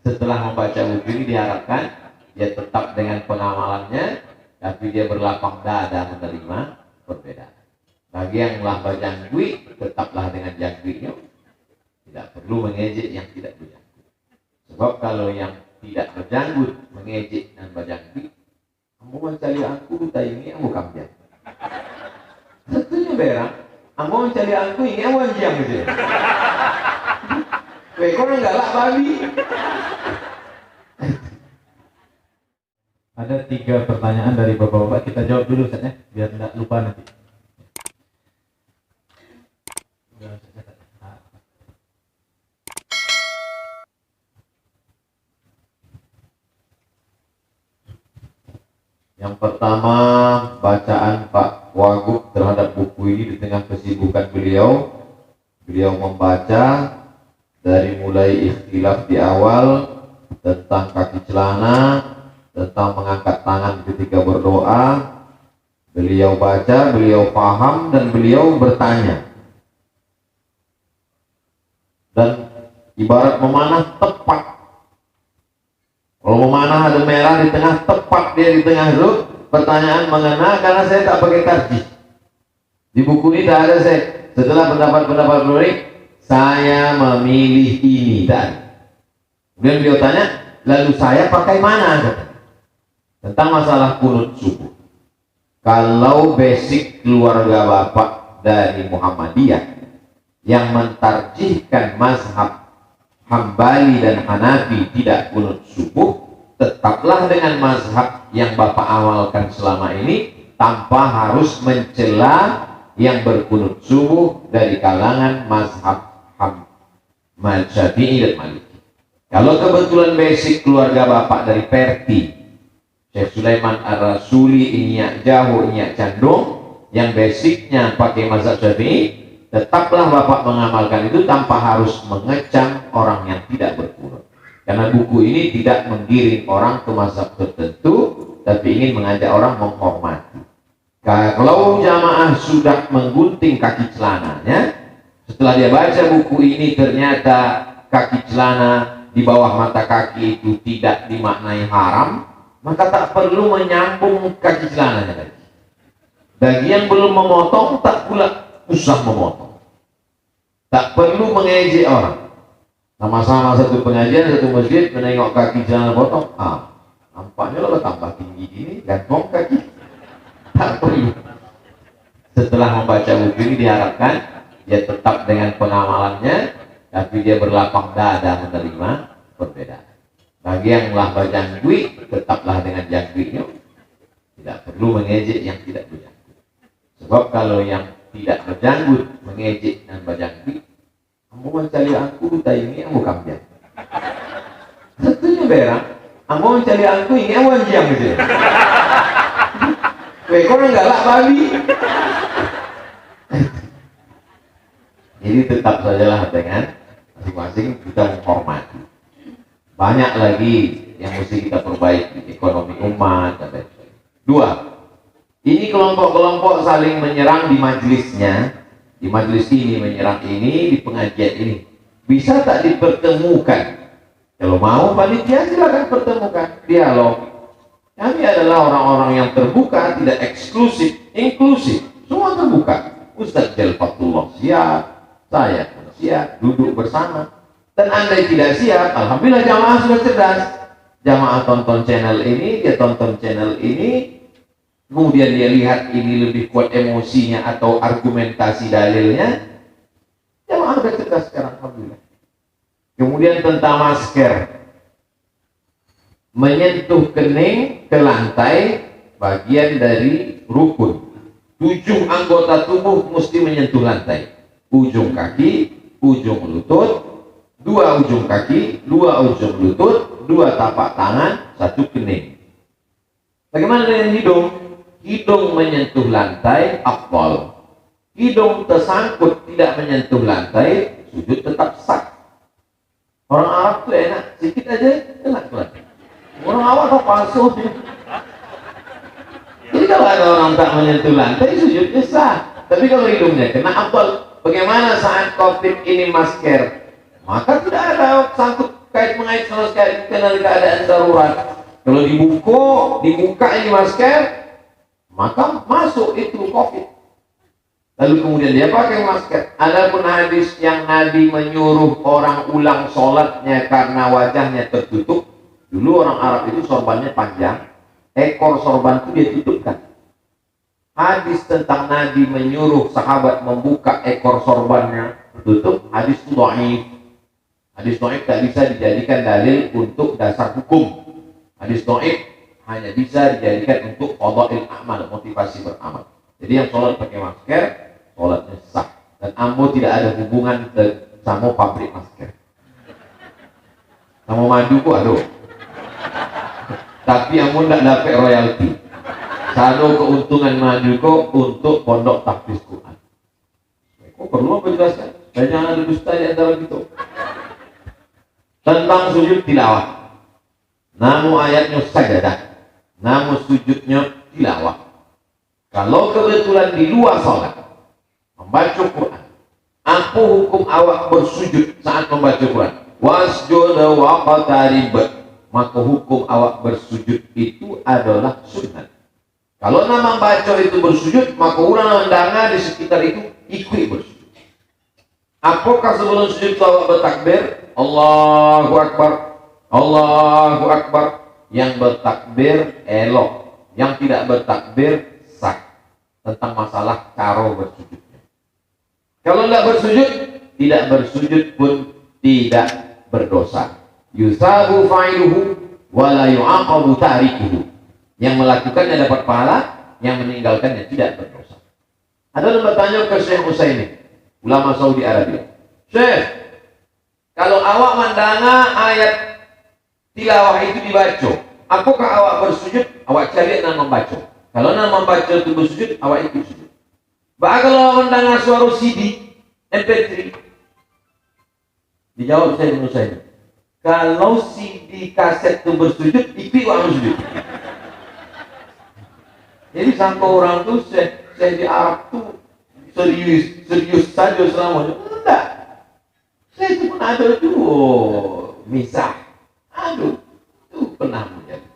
Setelah membaca buku ini diharapkan dia tetap dengan pengamalannya, tapi dia berlapang dada menerima perbedaan. Bagi yang telah berjangkui, tetaplah dengan jangkuinya. Tidak perlu mengejek yang tidak berjangkut. Sebab kalau yang tidak berjanggut mengejek dan berjangkut, kamu mencari aku, tak ini aku kamjang. Tentunya berang, kamu mencari aku, ini aku anjang gitu. Weh, kau enggak lah babi. Ada 3 pertanyaan dari bapak-bapak, kita jawab dulu Ustaz ya, biar tidak lupa nanti. Yang pertama, bacaan Pak Wagub terhadap buku ini di tengah kesibukan beliau. Beliau membaca dari mulai ikhtilaf di awal tentang kaki celana, tentang mengangkat tangan ketika berdoa. Beliau baca, beliau paham, dan beliau bertanya. Dan ibarat memanah tepat. Kalau memanah ada merah di tengah, tepat dia di tengah itu. Pertanyaan mengena karena saya tak pakai tarjih. Di buku ini tak ada saya. Setelah pendapat-pendapat beliau, saya memilih ini dan. Kemudian beliau tanya, lalu saya pakai mana? Tentang masalah kunut subuh. Kalau basic keluarga bapak dari Muhammadiyah yang mentarjihkan mazhab Hambali dan Hanafi tidak kunut subuh, tetaplah dengan mazhab yang bapak awalkan selama ini tanpa harus mencela yang berkunut subuh dari kalangan mazhab Syafi'i dan Maliki. Kalau kebetulan basic keluarga bapak dari Perti, Syekh Sulaiman Ar-Rasuli, Inyak Jahu, Inyak Candung, yang basicnya pakai mazhab Syafi'i, tetaplah bapak mengamalkan itu tanpa harus mengecam orang yang tidak berkunut. Karena buku ini tidak menggiring orang ke mazhab tertentu, tapi ingin mengajak orang menghormati. Kalau jamaah sudah menggunting kaki celananya, setelah dia baca buku ini ternyata kaki celana di bawah mata kaki itu tidak dimaknai haram, maka tak perlu menyambung kaki celananya lagi. Bagi yang belum memotong, tak pula usah memotong. Tak perlu mengejek orang. Sama-sama satu pengajian, satu masjid, menengok kaki celana potong, nampaknya lo tambah tinggi gini, gantung kaki. Tak perlu. Setelah membaca buku ini diharapkan dia tetap dengan pengamalannya, tapi dia berlapang dada menerima perbedaan. Bagi yang telah berjangkui, tetaplah dengan jangkuinya. Tidak perlu mengejek yang tidak berjangkut. Sebab kalau yang tidak berjanggut mengejek dan berjangkut, kamu mencari aku, tak ini aku kamjang. Tentunya berang, kamu mencari aku, ini aku anjang gitu. Weh, kau enggak lah babi. Jadi tetap sajalah dengan masing-masing kita menghormati. Banyak lagi yang mesti kita perbaiki, ekonomi umat dan lain sebagainya. 2. Ini kelompok-kelompok saling menyerang di majelisnya. Di majelis ini menyerang ini, di pengajian ini. Bisa tak dipertemukan? Kalau mau panitia silakan pertemukan, dialog. Kami adalah orang-orang yang terbuka, tidak eksklusif, inklusif. Semua terbuka. Ustaz Jalfatullah siap, saya pun siap, duduk bersama. Dan andai tidak siap, alhamdulillah jamaah sudah cerdas. Jamaah tonton channel ini, dia tonton channel ini, kemudian dia lihat ini lebih kuat emosinya atau argumentasi dalilnya, jamaah sudah cerdas sekarang, alhamdulillah. Kemudian tentang masker, menyentuh kening ke lantai bagian dari rukun. 7 anggota tubuh mesti menyentuh lantai. Ujung kaki, ujung lutut, 2 ujung kaki, 2 ujung lutut, 2 tapak tangan, 1 kening. Bagaimana dengan hidung? Hidung menyentuh lantai, afdal. Hidung tersangkut tidak menyentuh lantai, sujud tetap sah. Orang Arab tuh enak, sedikit aja enak banget. Orang awal kok palsu. Jadi kalau ada orang tak menyentuh lantai, sujudnya sah. Tapi kalau hidungnya kena afdal. Bagaimana saat COVID ini masker? Maka tidak ada sangkut mengait sama sekali, bukan dalam keadaan darurat. Kalau dibuka ini masker, maka masuk itu COVID. Lalu kemudian dia pakai masker. Adapun hadis yang Nabi menyuruh orang ulang sholatnya karena wajahnya tertutup. Dulu orang Arab itu sorbannya panjang, ekor sorban itu dia tutupkan. Hadis tentang Nabi menyuruh sahabat membuka ekor sorbannya tertutup, hadis itu dhaif. Hadis dhaif tak bisa dijadikan dalil untuk dasar hukum. Hadis dhaif hanya bisa dijadikan untuk qada'il amal, motivasi beramal. Jadi yang sholat pakai masker, sholatnya sah. Dan ambo tidak ada hubungan sama pabrik masker. Sama madu kok aduh. Tapi ambo tidak dapat royalti. Sado keuntungan madu kok untuk pondok tahfiz Quran. Kok perlu apa jelaskan? Dan jangan ada dusta di antara kita. Tentang sujud tilawah. Namun ayatnya sajadah. Namun sujudnya tilawah. Kalau kebetulan di luar sholat membaca Quran, apa hukum awak bersujud saat membaca Quran? Wasjud wa qatarib. Maka hukum awak bersujud itu adalah sunnah. Kalau nama baca itu bersujud, maka orang mendengar di sekitar itu ikut bersujud. Apakah sebelum sujud itu awak bertakbir? Allahu Akbar, Allahu Akbar. Yang bertakbir elok, yang tidak bertakbir sah. Tentang masalah cara bersujudnya. Kalau tidak bersujud pun tidak berdosa. Yusabu fa'iluhu wa la yu'aqabu tarikuhu. Yang melakukannya dapat pahala, yang meninggalkannya tidak berdosa. Ada yang bertanya ke Syekh Utsaimin, ulama Saudi Arabia. Syekh, kalau awak mendengar ayat tilawah itu dibaca, apakah awak bersujud? Awak cari dan membaca. Kalau nak membaca itu bersujud, awak ikut sujud. Bahkan kalau awak mendengar suara CD, MP3, dijawab saya. Kalau CD kaset itu bersujud, ikut awak bersujud. Jadi sampai orang tuh saya di Arab tuh serius saja selamanya. Enggak. Saya itu pun ada tuh misah. Aduh, itu pernah menjadi.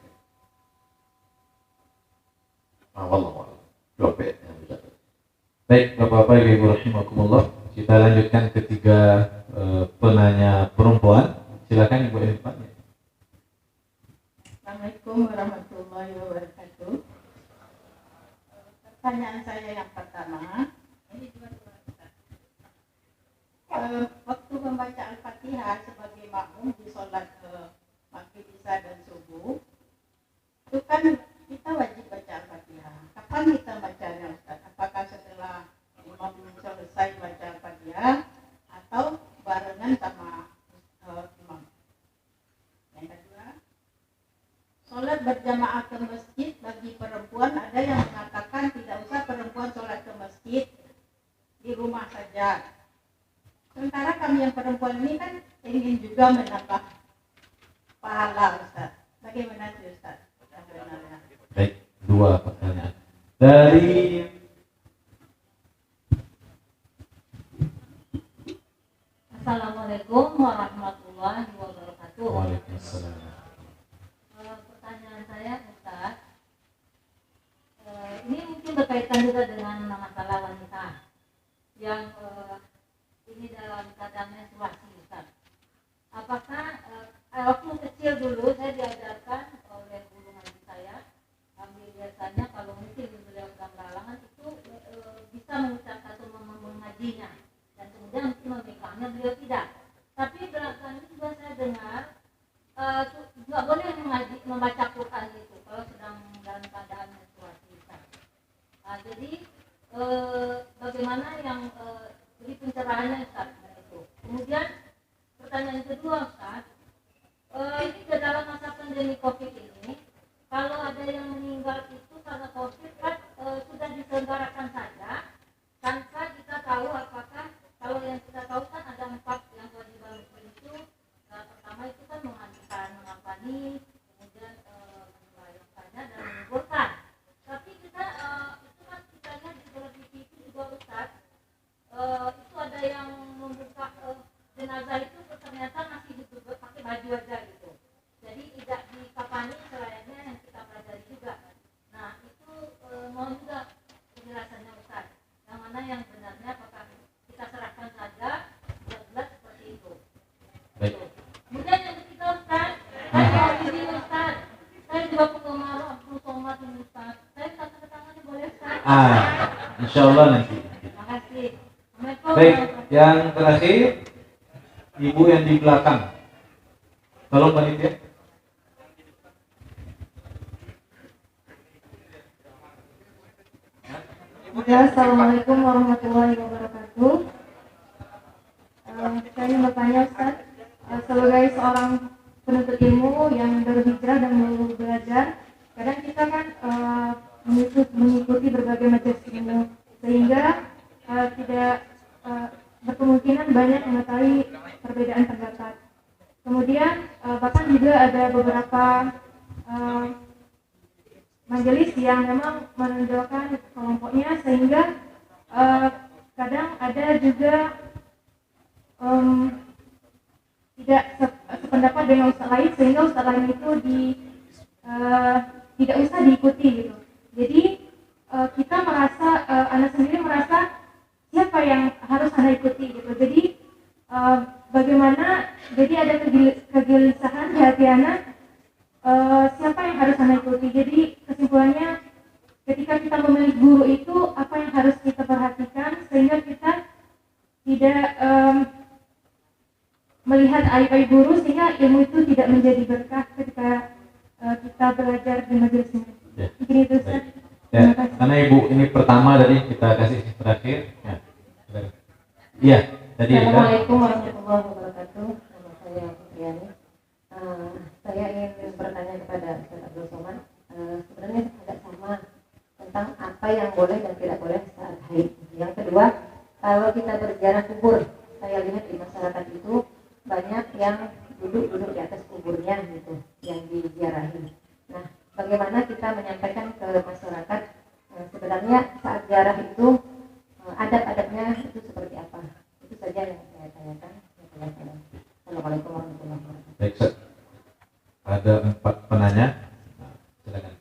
Allah. Baik, Bapak-bapak, Ibu rahimakumullah. Kita lanjutkan ketiga penanya perempuan. Silakan Ibu Elifan. Assalamualaikum warahmatullahi wabarakatuh. Pertanyaan saya yang pertama, waktu membaca Al-Fatihah sebagai makmum di sholat maghrib, isya dan subuh, itu kan kita wajib baca Al-Fatihah. Kapan kita bacanya, Ustaz? Apakah setelah imam selesai baca Al-Fatihah atau barengan sama imam? Yang kedua, sholat berjamaah ke masjid bagi perempuan, ada yang mengatakan tidak usah perempuan sholat ke masjid, di rumah saja. Sementara kami yang perempuan ini kan ingin juga menambah pahala, Ustaz. Bagaimana sih, Ustaz? Baik, dua pertanyaan. Dari Assalamualaikum warahmatullahi wabarakatuh. Waalaikumsalam. Pertanyaan saya, Ustaz, ini mungkin berkaitan juga dengan masalah wanita yang ini dalam keadaan menstruasi, Ustaz. Apakah waktu kecil dulu saya diajarkan oleh guru ngaji saya, biasanya kalau mungkin beliau sedang berhalangan itu bisa mengucapkan atau mengajinya, dan kemudian mungkin memegangnya beliau tidak. Tapi belakangan ini juga saya dengar nggak boleh membaca Quran itu kalau sedang dalam keadaan menstruasi, Ustaz. Jadi bagaimana yang beri pencerahannya, Ustaz, itu. Kemudian pertanyaan kedua, Ustaz, ini ke dalam masa pandemi COVID ini, kalau ada yang meninggal itu karena COVID kan sudah diselenggarakan saja tanpa kita tahu apakah, kalau yang kita tahu kan ada 4 yang kewajiban muslim itu. Pertama itu kan memandikan, mengampani, kemudian melayangkannya dan menguburkan. Tapi kita itu kan kita lihat di televisi itu juga, Ustaz, itu ada yang membuka jenazah itu ternyata masih pakai baju Insya Allah nanti. Terima kasih. Assalamualaikum Baik, warahmatullahi yang terakhir ibu yang di belakang. Tolong panitia. Assalamualaikum warahmatullahi wabarakatuh. Saya ingin bertanya Ustaz, sebagai seorang penuntut ilmu yang berhijrah dan mau belajar, kadang kita kan mengikuti berbagai majelis ilmu sehingga tidak berkemungkinan banyak mengetahui perbedaan pendapat. Kemudian bahkan juga ada beberapa majelis yang memang menonjolkan kelompoknya sehingga kadang ada juga tidak sependapat dengan ustaz lain sehingga ustaz lain itu tidak usah diikuti gitu. Jadi kita merasa anak sendiri merasa siapa yang harus anak ikuti gitu. Jadi bagaimana jadi ada kegelisahan di hati anak siapa yang harus anak ikuti. Jadi kesimpulannya ketika kita memilih guru itu apa yang harus kita perhatikan sehingga kita tidak melihat aib-aib guru sehingga ilmu itu tidak menjadi berkah ketika kita belajar di majelis ini. Ya. Mungkin itu Ustaz. Ya, karena ibu ini pertama dari kita kasih terakhir. Ya. Iya, tadi ada. Assalamualaikum warahmatullahi wabarakatuh. Nama saya Fitriani. Saya ingin bertanya kepada Ustaz Abdul Somad. Sebenarnya agak sama tentang apa yang boleh dan tidak boleh saat haid. Yang kedua, kalau kita berziarah kubur, saya lihat di masyarakat itu banyak yang duduk di atas kuburnya gitu, yang diziarahi. Nah, bagaimana kita menyampaikan ke masyarakat sebenarnya saat ziarah itu adab-adabnya itu seperti apa? Itu saja yang saya tanyakan. Assalamualaikum warahmatullahi wabarakatuh. Baik, Ustaz. Ada 4 penanya. Nah, silakan.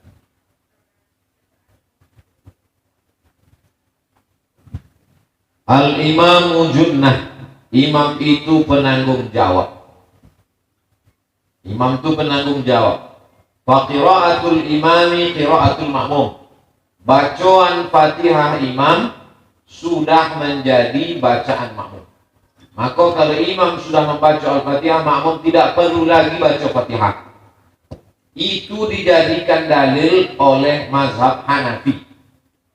Al-imamu junnah. Imam itu penanggung jawab. Imam itu penanggung jawab. Fa qira'atul imami qira'atul makmum. Bacaan Fatihah imam sudah menjadi bacaan makmum. Maka kalau imam sudah membaca Al-Fatihah, makmum tidak perlu lagi baca Fatihah. Itu dijadikan dalil oleh mazhab Hanafi.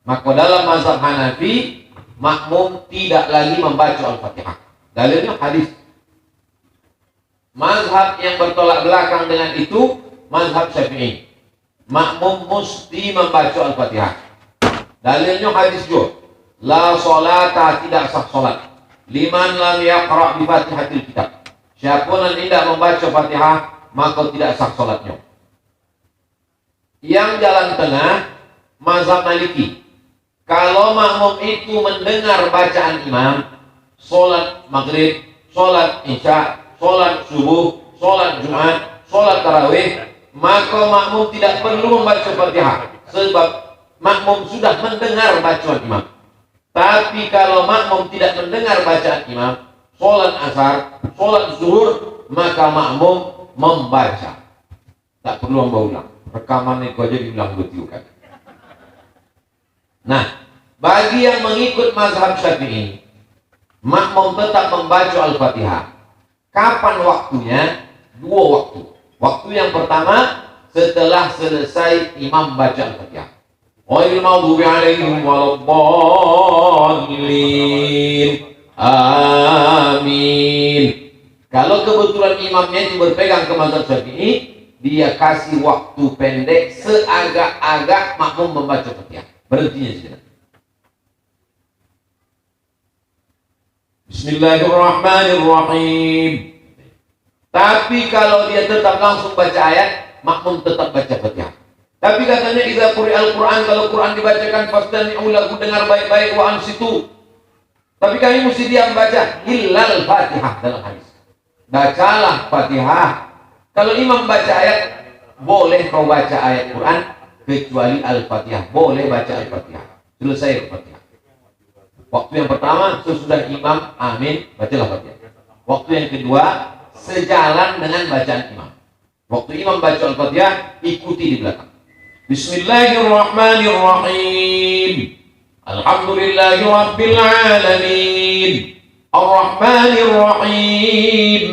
Maka dalam mazhab Hanafi, makmum tidak lagi membaca Al-Fatihah. Dalilnya hadis. Mazhab yang bertolak belakang dengan itu, mazhab Syafi'i. Makmum mesti membaca Al-Fatihah. Dalilnya hadis juga. La sholata, tidak sah solat. Liman lam yaqra' bi Fatihatil kitab. Siapa yang tidak membaca Fatihah, maka tidak sah solatnya. Yang jalan tengah, mazhab Maliki. Kalau makmum itu mendengar bacaan imam, solat maghrib, solat isya, solat subuh, solat jumat, solat tarawih, maka makmum tidak perlu membaca Fatihah sebab makmum sudah mendengar bacaan imam. Tapi kalau makmum tidak mendengar bacaan imam, solat asar, solat zuhur, maka makmum membaca. Tak perlu ulang. Rekaman itu aja diulang 2 kali. Nah, bagi yang mengikut mazhab Syafi'i, makmum tetap membaca Al-Fatihah. Kapan waktunya? 2 waktu. Waktu yang pertama setelah selesai imam baca Al-Fatihah. Ghairil maghdubi 'alaihim waladdallin. Amin. Kalau kebetulan imamnya itu berpegang ke mazhab Syafi'i, dia kasih waktu pendek seagak-agak makmum membaca Fatihah. Berhentinya sejenak. Bismillahirrahmanirrahim. Tapi kalau dia tetap langsung baca ayat, makmum tetap baca Fatihah. Tapi katanya idza quri'al Qur'an, kalau Quran dibacakan fastami'u lahu, dengar baik-baik, wa ansitu. Tapi kami mesti diam baca illal Fatihah dalam hadis. Bacalah Fatihah. Kalau imam baca ayat, boleh kau baca ayat Quran kecuali Al-Fatihah. Boleh baca Al-Fatihah. Selesai Al-Fatihah. Waktu yang pertama sesudah imam amin, bacalah Fatihah. Waktu yang kedua sejalan dengan bacaan imam. Waktu imam baca Al-Fatihah, ikuti di belakang. Bismillahirrahmanirrahim. Alhamdulillahi Rabbil Alamin, Ar-Rahmanir Rahim,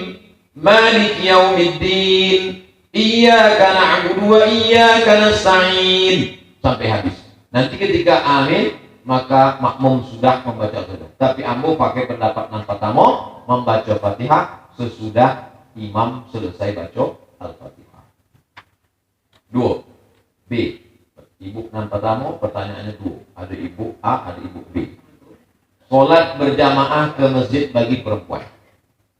Malik Yaumiddin, Iyyaka na'budu wa iyyaka nasta'in, sampai habis. Nanti ketika amin, maka makmum sudah membaca Al-Fatihah. Tapi ambo pakai pendapat Nan Patamo, membaca Fatihah sesudah imam selesai baca Al-Fatihah. 2. B. Ibu Nan Patamo, pertanyaannya 2. Ada ibu A, ada ibu B. Sholat berjamaah ke masjid bagi perempuan.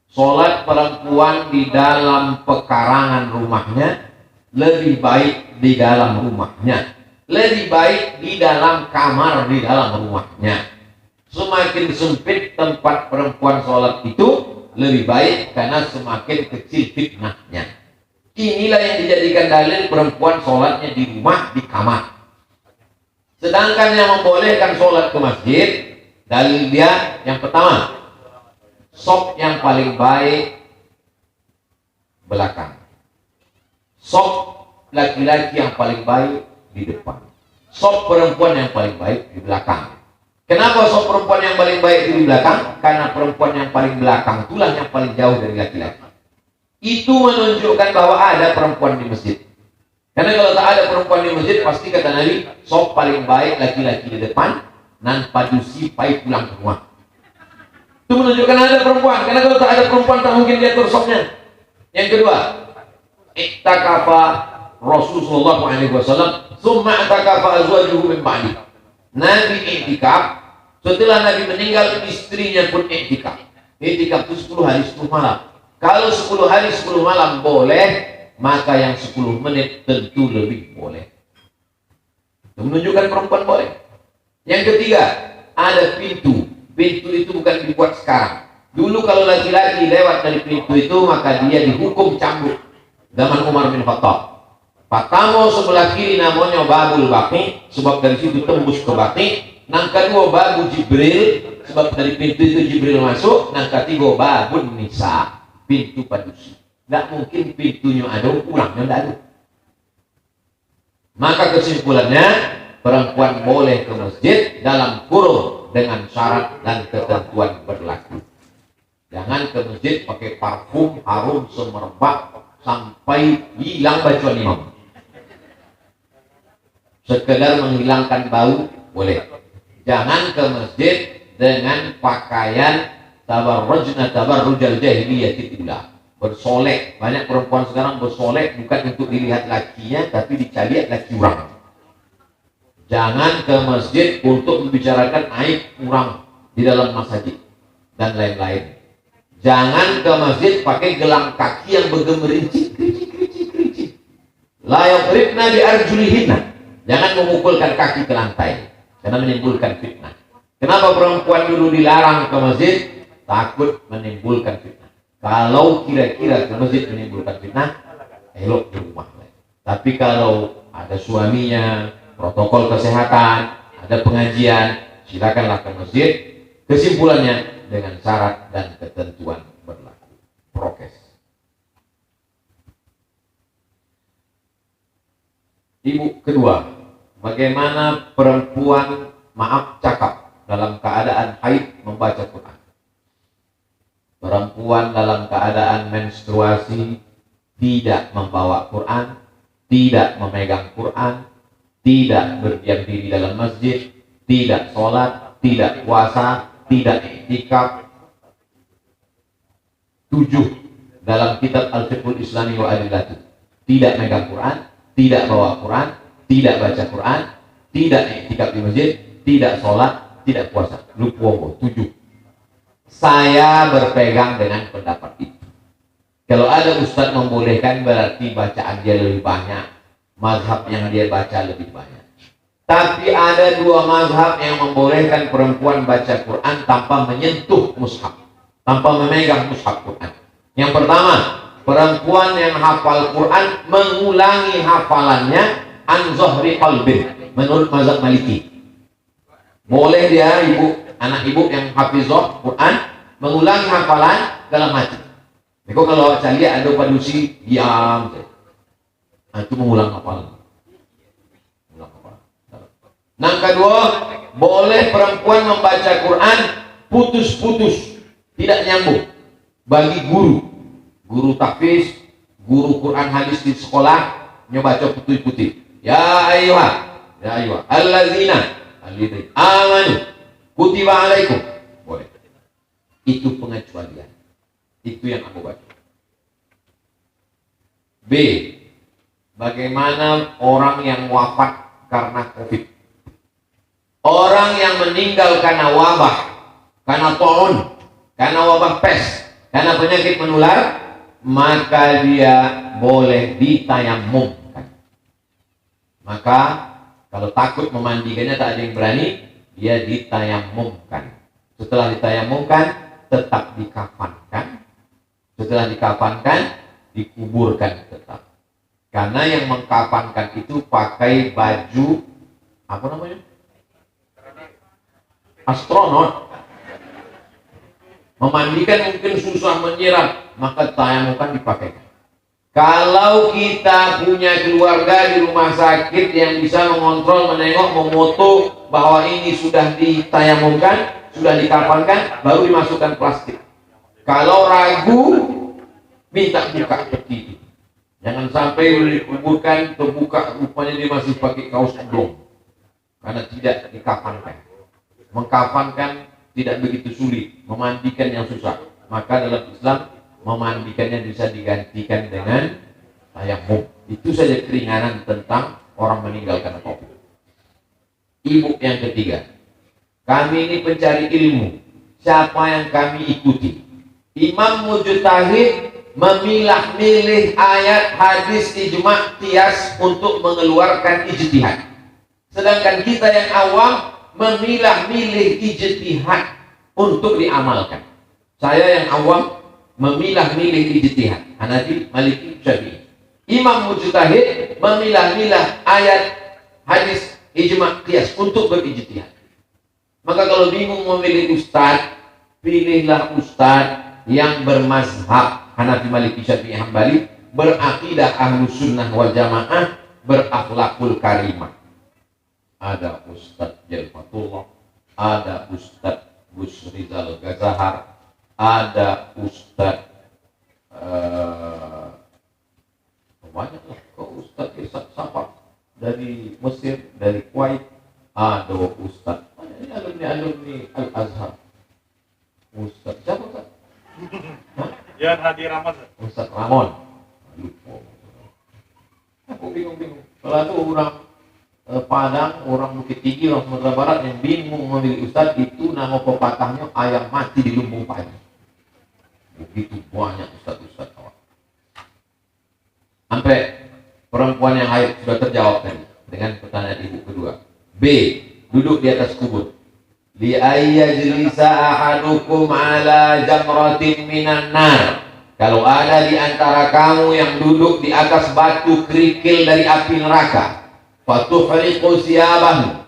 Sholat perempuan di dalam pekarangan rumahnya lebih baik di dalam rumahnya, lebih baik di dalam kamar di dalam rumahnya. Semakin sempit tempat perempuan sholat itu lebih baik, karena semakin kecil fitnahnya. Inilah yang dijadikan dalil perempuan sholatnya di rumah, di kamar. Sedangkan yang membolehkan sholat ke masjid, dalil dia yang pertama, sop yang paling baik belakang, sop laki-laki yang paling baik di depan, sop perempuan yang paling baik di belakang. Kenapa sop perempuan yang paling baik di belakang? Karena perempuan yang paling belakang itulah yang paling jauh dari laki-laki. Itu menunjukkan bahwa ada perempuan di masjid. Karena kalau tak ada perempuan di masjid, pasti kata Nabi, sop paling baik laki-laki di depan, nan padusi pai pulang ke rumah. Itu menunjukkan ada perempuan. Karena kalau tak ada perempuan, tak mungkin dia sopnya. Yang kedua, iktakafa Rasulullah SAW, summa iktakafa azwajuhu min ba'di. Nabi iktikaf, setelah Nabi meninggal, istrinya pun iktikaf. Iktikaf itu 10 hari 10 malam. Kalau 10 hari 10 malam boleh, maka yang 10 menit tentu lebih boleh. Itu menunjukkan perempuan boleh. Yang ketiga, ada pintu. Pintu itu bukan dibuat sekarang. Dulu kalau laki-laki lewat dari pintu itu, maka dia dihukum cambuk. Zaman Umar bin Khattab. Pertama sebelah kiri namanya Babul Baqi, sebab dari situ tembus ke Baqi. Yang kedua Babu Jibril, sebab dari pintu itu Jibril masuk. Yang ketiga Babun Nisa, pintu padusi. Tidak mungkin pintunya ada, pulangnya tidak ada. Maka kesimpulannya, perempuan boleh ke masjid dalam kurung dengan syarat dan ketentuan berlaku. Jangan ke masjid pakai parfum harum semerbak sampai hilang bacaan imam. Sekedar menghilangkan bau boleh. Jangan ke masjid dengan pakaian tabarrujal jahiliyatil ula. Bersolek. Banyak perempuan sekarang bersolek bukan untuk dilihat lakinya, tapi dicari laki orang. Jangan ke masjid untuk membicarakan aib orang di dalam masjid dan lain-lain. Jangan ke masjid pakai gelang kaki yang bergemerincing, krincing. La yadribna bi arjulihinna. Jangan memukulkan kaki ke lantai, karena menimbulkan fitnah. Kenapa perempuan dulu dilarang ke masjid? Takut menimbulkan fitnah. Kalau kira-kira ke masjid menimbulkan fitnah, elok di rumah. Tapi kalau ada suaminya, protokol kesehatan, ada pengajian, silakanlah ke masjid. Kesimpulannya dengan syarat dan ketentuan berlaku. Prokes. Ibu kedua, bagaimana perempuan cakap dalam keadaan haid membaca Quran? Perempuan dalam keadaan menstruasi tidak membawa Quran, tidak memegang Quran, tidak berdiam diri dalam masjid, tidak sholat, tidak puasa, tidak iktikaf. 7 dalam kitab Al-Fiqhul Islami wa Adillatuh. Tidak megang Quran, tidak bawa Quran, tidak baca Quran, tidak iktikaf di masjid, tidak sholat, tidak puasa. Lupa 7. Saya berpegang dengan pendapat itu. Kalau ada ustadz membolehkan, berarti bacaan dia lebih banyak, mazhab yang dia baca lebih banyak. Tapi ada 2 mazhab yang membolehkan perempuan baca Quran tanpa menyentuh mushaf, tanpa memegang mushaf Quran. Yang pertama, perempuan yang hafal Quran mengulangi hafalannya an zahri qalbin, menurut mazhab Maliki. Boleh dia anak ibu yang hafizah Quran mengulangi hafalan dalam hati. Jadi kalau saya lihat ada padusi diam, itu mengulang hafalan. Yang kedua, boleh perempuan membaca Quran putus-putus, tidak nyambung. Bagi guru tahfiz, guru Quran hadis di sekolah, nyoba putih-putih. Ya ayyuha allazina amanu kutiba alaikum, boleh. Itu pengecualian. Itu yang aku baca. B. Bagaimana orang yang wafat karena COVID? Orang yang meninggal karena wabah, karena taun, karena wabah pes, karena penyakit menular, maka dia boleh ditayamumkan. Maka kalau takut memandikannya tak ada yang berani, dia ditayamumkan. Setelah ditayamumkan, tetap dikafankan. Setelah dikafankan, dikuburkan tetap. Karena yang mengkafankan itu pakai baju apa namanya? Astronot. Memandikan mungkin susah, menyiram, maka tayamumkan dipakai. Kalau kita punya keluarga di rumah sakit yang bisa mengontrol, menengok, memoto bahwa ini sudah ditayamumkan, sudah dikafankan, baru dimasukkan plastik. Kalau ragu, minta buka peti itu. Jangan sampai dikuburkan, terbuka, rupanya dia masih pakai kaos oblong. Karena tidak dikafankan. Mengkafankan tidak begitu sulit, memandikan yang susah. Maka dalam Islam, memandikannya bisa digantikan dengan tayamum. Itu saja keringanan tentang orang meninggal karena COVID. Ibu yang ketiga, kami ini pencari ilmu. Siapa yang kami ikuti? Imam mujtahid memilah-milih ayat, hadis, ijma', qiyas untuk mengeluarkan ijtihad. Sedangkan kita yang awam memilah-milih ijtihad untuk diamalkan. Saya yang awam memilah-milih ijtihad. Hanafi, Maliki, Syafi'i. Imam mujtahid memilah-milah ayat, hadis, ijma', qiyas untuk berijtihad. Maka kalau bingung memilih ustaz, pilihlah ustaz yang bermazhab Hanafi, Maliki, Syafi'i, Hambali, berakidah Ahlus Sunnah wal Jamaah, berakhlakul karimah. Ada Ustaz Jalfatullah, ada Ustaz Gus Rizal Gazahar, ada Ustaz banyaklah Ustaz Isaac Safar dari Mesir, dari Kuwait, ada Ustaz ini alumni Al-Azhar. Ustaz siapa Ustaz? Yan Hadi Ramon. Ustaz Ramon. Lupa. Aku bingung. Kalau itu orang Padang, orang Bukit Tinggi, orang Sumatera Barat yang bingung memilih ustaz, itu nama pepatahnya ayam mati di lumbung padi. Begitu banyak ustaz-ustaz awal. Sampai perempuan yang haid sudah terjawab tadi dengan pertanyaan ibu kedua. B. Duduk di atas kubur. Li ayyajlisa ahadukum ala jamratin minan nar. Kalau ada di antara kamu yang duduk di atas batu kerikil dari api neraka, fatuhriqu siyabahu.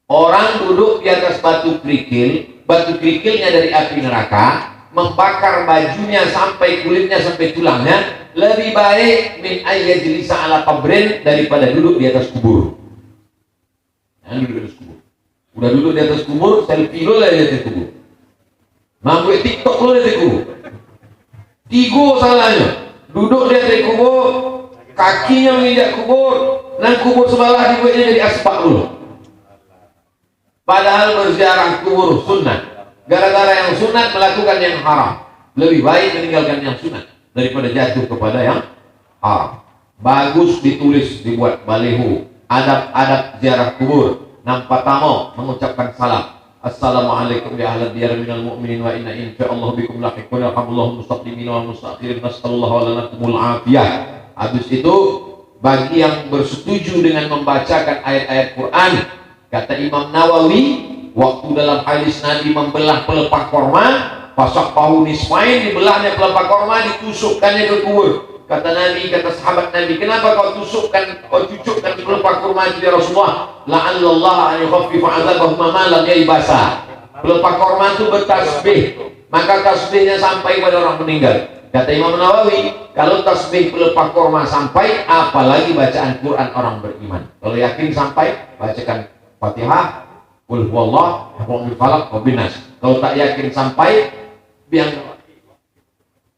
Orang duduk di atas batu kerikilnya dari api neraka, membakar bajunya sampai kulitnya sampai tulangnya, lebih baik min ayyajlisa ala qabrin, daripada duduk di atas kubur. Jangan duduk di atas kubur. Udah duduk di atas kubur, selfie dulu di atas kubur. Mampu TikTok dulu di atas kubur. Tigo salahnya. Duduk di atas kubur, kakinya menginjak kubur, dan kubur sebelah dibuatnya jadi asbak dulu. Padahal berziarah kubur sunnah. Gara-gara yang sunat melakukan yang haram. Lebih baik meninggalkan yang sunat daripada jatuh kepada yang haram. Bagus ditulis, dibuat baliho, adab-adab ziarah kubur. Nampak tamu mengucapkan salam. Assalamualaikum ya ahla diyar minal mu'minin wa inna insyaallah bikum lahiqun alhamdulillah mustaqdimin wal mustakhirin nasallallahu wa lanakumul afiyah. Habis itu bagi yang bersetuju dengan membacakan ayat-ayat Quran, kata Imam Nawawi, waktu dalam hadis Nabi membelah pelepah korma, pasak pahu nisfain, dibelahnya pelepah korma, ditusukkannya ke kubur. Kata Nabi, kata sahabat Nabi, kenapa kau cucukkan pelepah kurma itu ya Rasulullah? La'allallah an yukhaffifa 'adzabahum ma lam yaibasa. Pelepah kurma itu bertasbih, maka tasbihnya sampai pada orang meninggal. Kata Imam Nawawi, kalau tasbih pelepah kurma sampai, apalagi bacaan Quran orang beriman. Kalau yakin sampai, bacakan Fatihah, Qul huwallah, Qul falaq, wa binas. Kalau tak yakin sampai, yang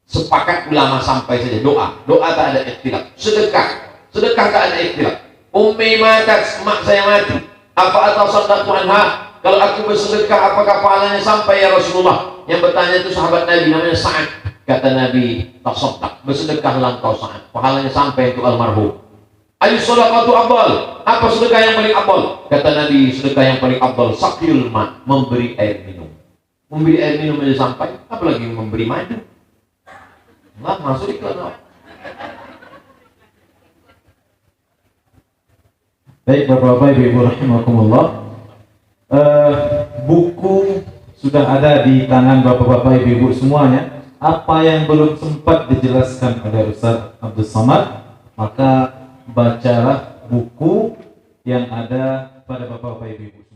sepakat ulama sampai saja doa. Doa tak ada ikhtilaf. Sedekah tak ada ikhtilaf. Ummi matat, mak saya mati. Apa atau sadaqtu anha? Kalau aku bersedekah, apakah pahalanya sampai ya Rasulullah? Yang bertanya itu sahabat Nabi namanya Sa'ad. Kata Nabi, tasaddaq, bersedekahlah engkau Sa'ad, pahalanya sampai itu almarhum. Ayu shadaqatu afdal, apa sedekah yang paling afdal? Kata Nabi, sedekah yang paling afdal saqil ma, memberi air minum. Memberi air minum aja sampai, apalagi memberi madu. Nggak masuk iklan. Baik Bapak-Bapak, Ibu-Ibu rahimakumullah. Buku sudah ada di tangan Bapak-Bapak, Ibu-Ibu semuanya. Apa yang belum sempat dijelaskan oleh Ustaz Abdul Somad, maka bacalah buku yang ada pada Bapak-Bapak Ibu-Ibu.